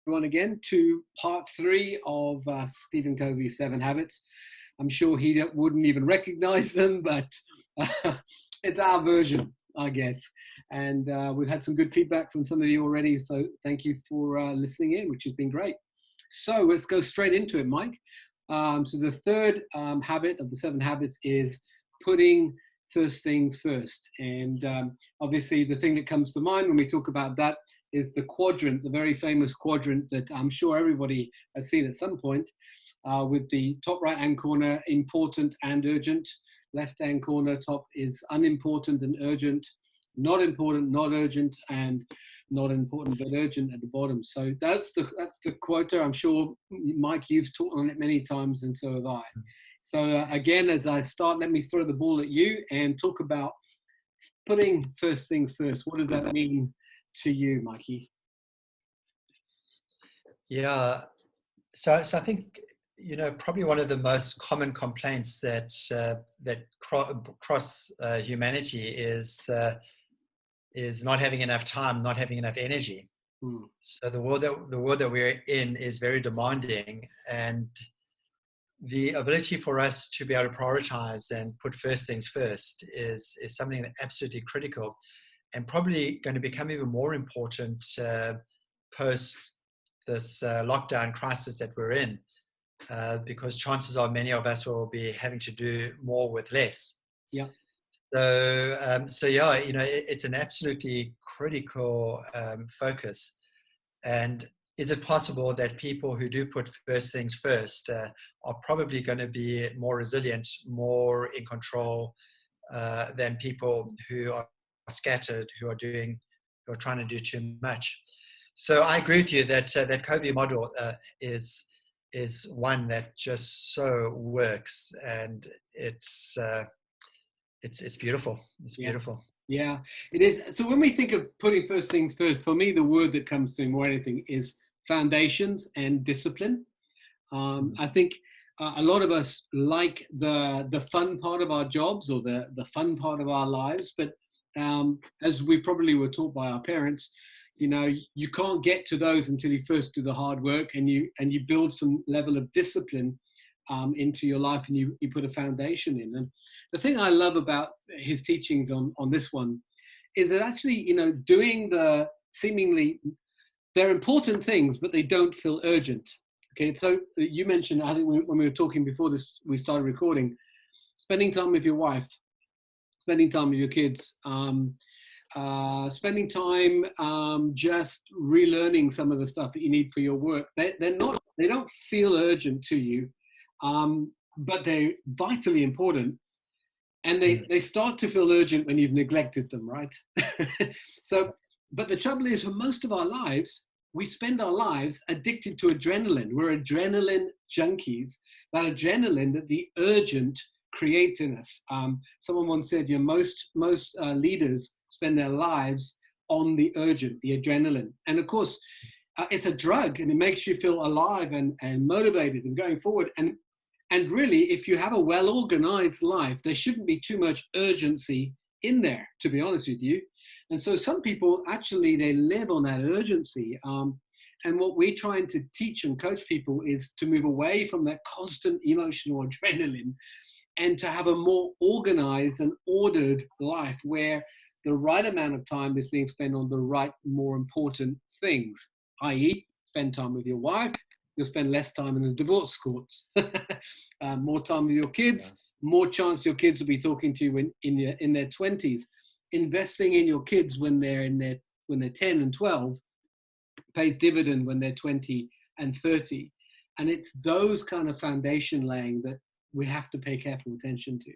everyone again to part 3 of Stephen Covey's 7 Habits. I'm sure he wouldn't even recognize them, but it's our version, I guess. And we've had some good feedback from some of you already, so thank you for listening in, which has been great. So let's go straight into it, Mike. So the third habit of the 7 habits is putting first things first. And obviously the thing that comes to mind when we talk about that is the quadrant, the very famous quadrant that I'm sure everybody has seen at some point, with the top right-hand corner, important and urgent. Left-hand corner, top is unimportant and urgent, not important, not urgent, and not important but urgent at the bottom. So that's the quota. I'm sure, Mike, you've taught on it many times, and so have I. So again, as I start, let me throw the ball at you and talk about putting first things first. What does that mean to you, Mikey? Yeah, so I think, probably one of the most common complaints that cross humanity is not having enough time, not having enough energy. So the world that we're in is very demanding, and the ability for us to be able to prioritize and put first things first is something that's absolutely critical, and probably going to become even more important post this lockdown crisis that we're in, because chances are many of us will be having to do more with less. Yeah. So yeah, it's an absolutely critical focus. And is it possible that people who do put first things first are probably going to be more resilient, more in control than people who are scattered, who are trying to do too much? So I agree with you that that Covey model is one that just so works, and it's beautiful. It's beautiful. Yeah, it is. So when we think of putting first things first, for me, the word that comes to me more than anything is foundations and discipline. I think a lot of us like the fun part of our jobs or the fun part of our lives, but as we probably were taught by our parents, you can't get to those until you first do the hard work and you build some level of discipline into your life, and you put a foundation in. And the thing I love about his teachings on this one is that actually, doing the seemingly, they're important things, but they don't feel urgent. Okay, so you mentioned, I think when we were talking before we started recording, spending time with your wife, spending time with your kids, spending time just relearning some of the stuff that you need for your work. They don't feel urgent to you, but they're vitally important. And they start to feel urgent when you've neglected them, right? So, but the trouble is, for most of our lives, we spend our lives addicted to adrenaline. We're adrenaline junkies. That adrenaline that the urgent creates in us. Someone once said, most leaders spend their lives on the urgent, the adrenaline. And of course, it's a drug, and it makes you feel alive and motivated and going forward. And really, if you have a well-organized life, there shouldn't be too much urgency in there, to be honest with you. And so some people actually, they live on that urgency. And what we're trying to teach and coach people is to move away from that constant emotional adrenaline and to have a more organized and ordered life where the right amount of time is being spent on the right, more important things, i.e., spend time with your wife. You'll spend less time in the divorce courts, more time with your kids, more chance your kids will be talking to you in their 20s. Investing in your kids when they're 10 and 12 pays dividend when they're 20 and 30. And it's those kind of foundation laying that we have to pay careful attention to.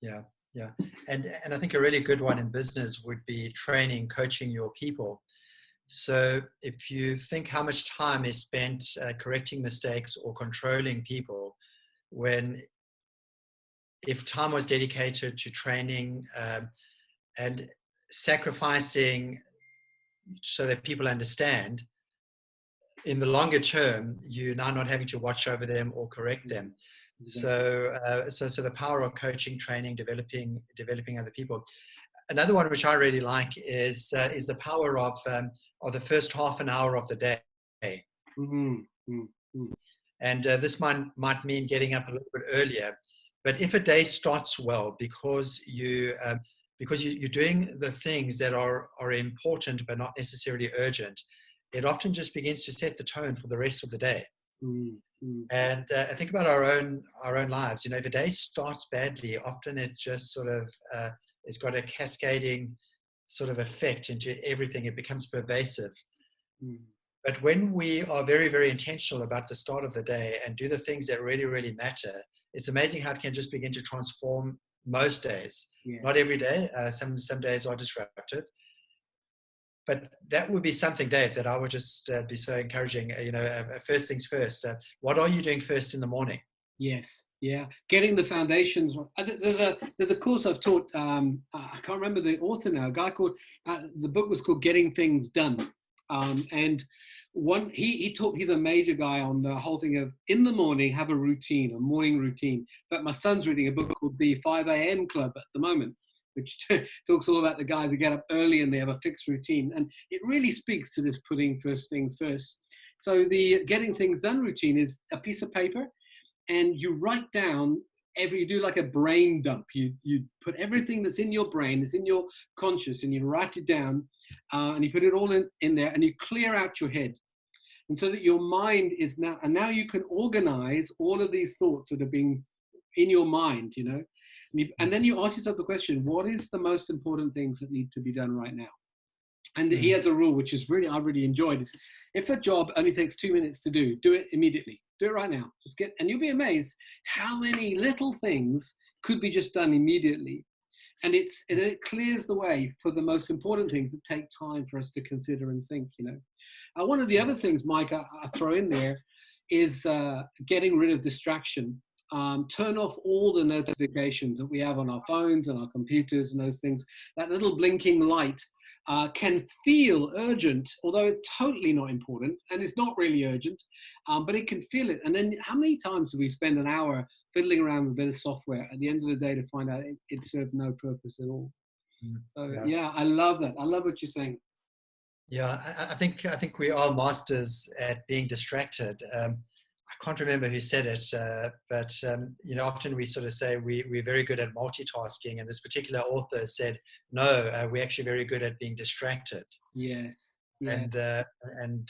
Yeah. Yeah. And I think a really good one in business would be training, coaching your people. So if you think how much time is spent correcting mistakes or controlling people, if time was dedicated to training and sacrificing so that people understand, in the longer term, you're now not having to watch over them or correct them. Exactly. So the power of coaching, training, developing other people. Another one which I really like is the power of the first half an hour of the day. Mm-hmm. Mm-hmm. And this might mean getting up a little bit earlier. But if a day starts well because you're doing the things that are important but not necessarily urgent, it often just begins to set the tone for the rest of the day. Mm-hmm. And I think about our own lives. You know, if a day starts badly, often it just sort of it's got a cascading sort of effect into everything. It becomes pervasive. Mm-hmm. But when we are very, very intentional about the start of the day and do the things that really, really matter, it's amazing how it can just begin to transform most days. Yeah. Not every day. Some days are disruptive. But that would be something, Dave, that I would just be so encouraging. First things first. What are you doing first in the morning? Yes, yeah, getting the foundations. There's a course I've taught. I can't remember the author now. A guy called the book was called Getting Things Done, and he's a major guy on the whole thing of in the morning have a routine, a morning routine. But my son's reading a book called The 5 a.m. Club at the moment, which talks all about the guys who get up early and they have a fixed routine, and it really speaks to this putting first things first. So the Getting Things Done routine is a piece of paper. And you write down you do like a brain dump. You put everything that's in your brain, that's in your conscious, and you write it down, and you put it all in there, and you clear out your head. And so that your mind is now you can organize all of these thoughts that are being in your mind, and then you ask yourself the question, what is the most important things that need to be done right now? And he has a rule, which is I really enjoyed. It's, if a job only takes 2 minutes to do it immediately. Do it right now. And you'll be amazed how many little things could be just done immediately. And it clears the way for the most important things that take time for us to consider and think, One of the other things, Mike, I throw in there is getting rid of distraction. Turn off all the notifications that we have on our phones and our computers and those things. That little blinking light can feel urgent, although it's totally not important, and it's not really urgent, but it can feel it. And then how many times do we spend an hour fiddling around with a bit of software at the end of the day to find out it served no purpose at all? So yeah, I love that. I love what you're saying. Yeah, I think we are masters at being distracted. I can't remember who said it, but often we sort of say we're very good at multitasking, and this particular author said, no, we're actually very good at being distracted. Yes. Yeah. And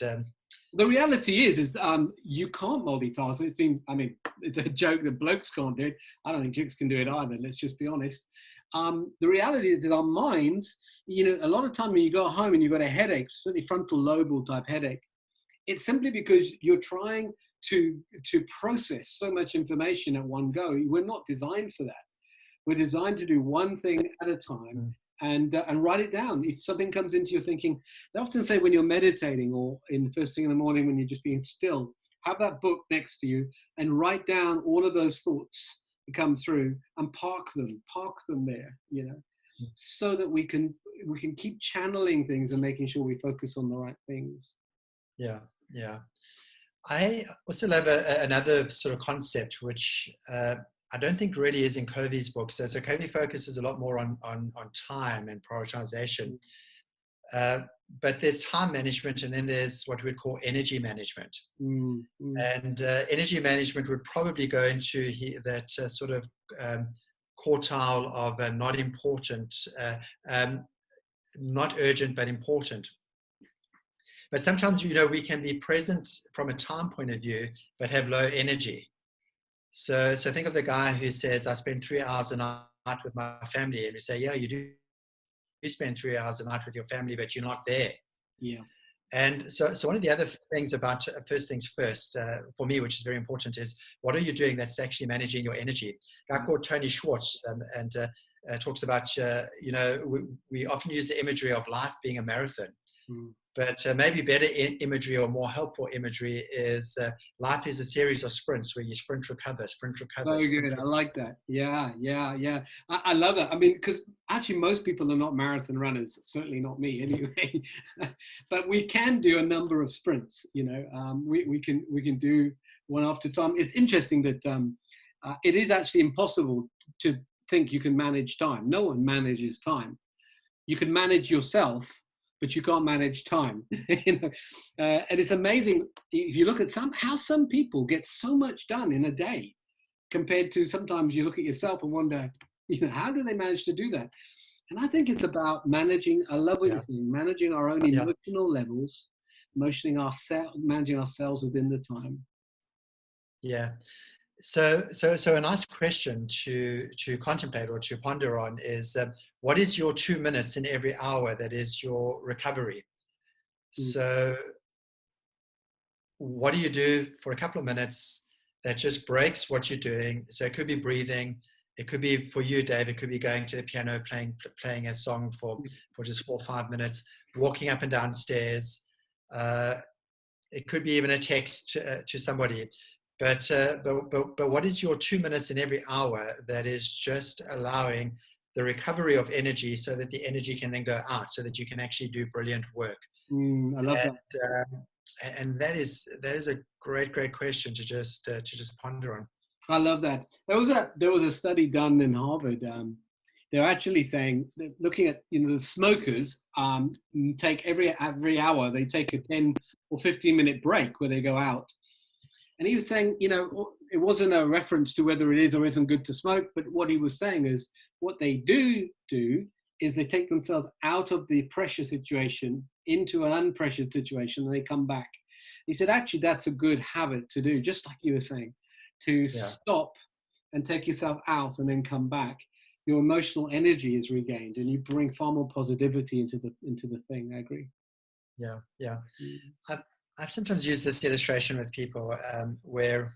the reality is you can't multitask. It's a joke that blokes can't do it. I don't think chicks can do it either. Let's just be honest. The reality is that our minds, a lot of time when you go home and you've got a headache, certainly frontal lobal type headache, it's simply because you're trying to process so much information at one go. We're not designed for that. We're designed to do one thing at a time and write it down. If something comes into your thinking, they often say when you're meditating or in first thing in the morning when you're just being still, have that book next to you and write down all of those thoughts that come through and park them there, so that we can keep channeling things and making sure we focus on the right things. Yeah. I also love another sort of concept, which I don't think really is in Covey's book. So Covey focuses a lot more on time and prioritization. But there's time management, and then there's what we'd call energy management. And energy management would probably go into that sort of quartile of not important, not urgent, but important. But sometimes, we can be present from a time point of view, but have low energy. So think of the guy who says, I spend 3 hours a night with my family. And we say, yeah, you do spend 3 hours a night with your family, but you're not there. Yeah. And so one of the other things about first things first, for me, which is very important, is what are you doing that's actually managing your energy? A guy called Tony Schwartz talks about, we often use the imagery of life being a marathon. But maybe better imagery or more helpful imagery is life is a series of sprints where you sprint, recover, sprint, recover. So good. I like that. Yeah. I love that. Because actually most people are not marathon runners, certainly not me anyway. But we can do a number of sprints. We can do one after time. It's interesting that it is actually impossible to think you can manage time. No one manages time. You can manage yourself. but you can't manage time. And it's amazing if you look at how some people get so much done in a day compared to sometimes you look at yourself and wonder, how do they manage to do that? And I think it's about managing, I love what you're saying, managing our own emotional levels, managing ourselves within the time. Yeah. So a nice question to contemplate or to ponder on is, what is your 2 minutes in every hour that is your recovery? So what do you do for a couple of minutes that just breaks what you're doing? So it could be breathing. It could be, for you, Dave, it could be going to the piano, playing a song for just 4 or 5 minutes, walking up and down stairs. It could be even a text to somebody. But what is your 2 minutes in every hour that is just allowing the recovery of energy so that the energy can then go out so that you can actually do brilliant work? I love that. And that is a great question to just ponder on. I love that. There was a study done in Harvard. They're actually saying, looking at the smokers take every hour they take a 10 or 15-minute break where they go out. And he was saying, it wasn't a reference to whether it is or isn't good to smoke, but what he was saying is what they do is they take themselves out of the pressure situation into an unpressured situation, and they come back. He said, actually, that's a good habit to do, just like you were saying, to stop and take yourself out and then come back. Your emotional energy is regained, and you bring far more positivity into the thing. I agree. Yeah. I've sometimes used this illustration with people where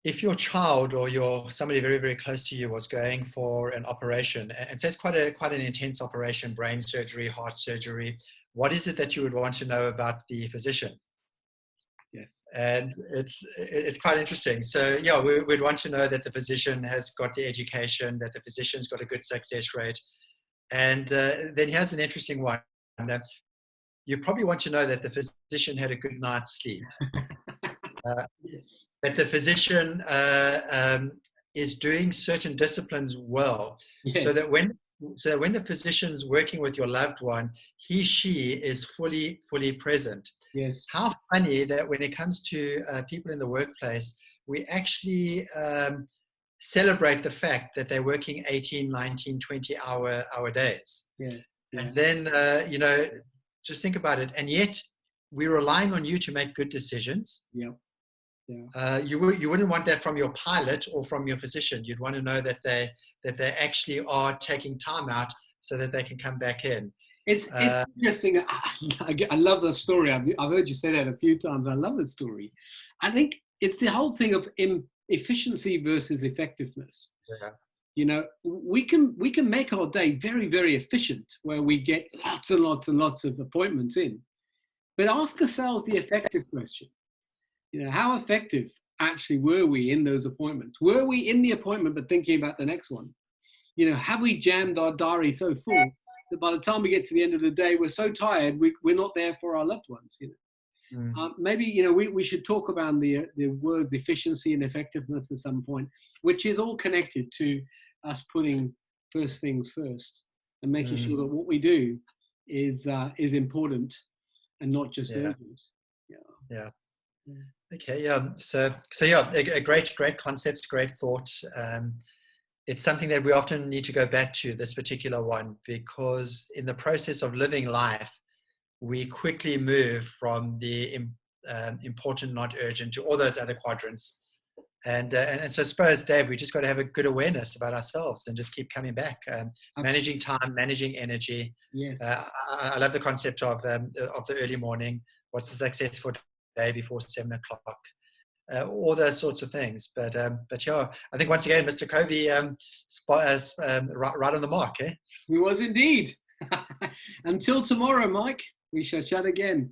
if your child or somebody very, very close to you was going for an operation, and so it's quite an intense operation, brain surgery, heart surgery, what is it that you would want to know about the physician? Yes. And it's quite interesting. So we'd want to know that the physician has got the education, that the physician's got a good success rate. And then here's an interesting one. You probably want to know that the physician had a good night's sleep. Yes. That the physician is doing certain disciplines well, Yes. so that when the physician's working with your loved one, she is fully present. Yes. How funny that when it comes to people in the workplace, we actually celebrate the fact that they're working 18, 19, 20-hour days. Yeah. And then, just think about it. And yet we're relying on you to make good decisions. Yeah. You wouldn't want that from your pilot or from your physician. You'd want to know that they actually are taking time out so that they can come back in. It's interesting. I love the story. I've heard you say that a few times. I love the story. I think it's the whole thing of efficiency versus effectiveness. Yeah. We can make our day very, very efficient, where we get lots and lots and lots of appointments in. But ask ourselves the effective question. How effective actually were we in those appointments? Were we in the appointment but thinking about the next one? Have we jammed our diary so full that by the time we get to the end of the day, we're so tired, we're not there for our loved ones? Maybe we should talk about the words efficiency and effectiveness at some point, which is all connected to us putting first things first and making sure that what we do is important and not just urgent. Yeah. Okay. So a great concept, great thought. It's something that we often need to go back to, this particular one, because in the process of living life, we quickly move from the important, not urgent, to all those other quadrants. And so I suppose, Dave, we just got to have a good awareness about ourselves and just keep coming back, managing time, managing energy. Yes. I love the concept of the early morning. What's the successful day before 7 o'clock? All those sorts of things. But yeah, I think once again, Mr. Covey, right on the mark. He was indeed. Until tomorrow, Mike, we shall chat again.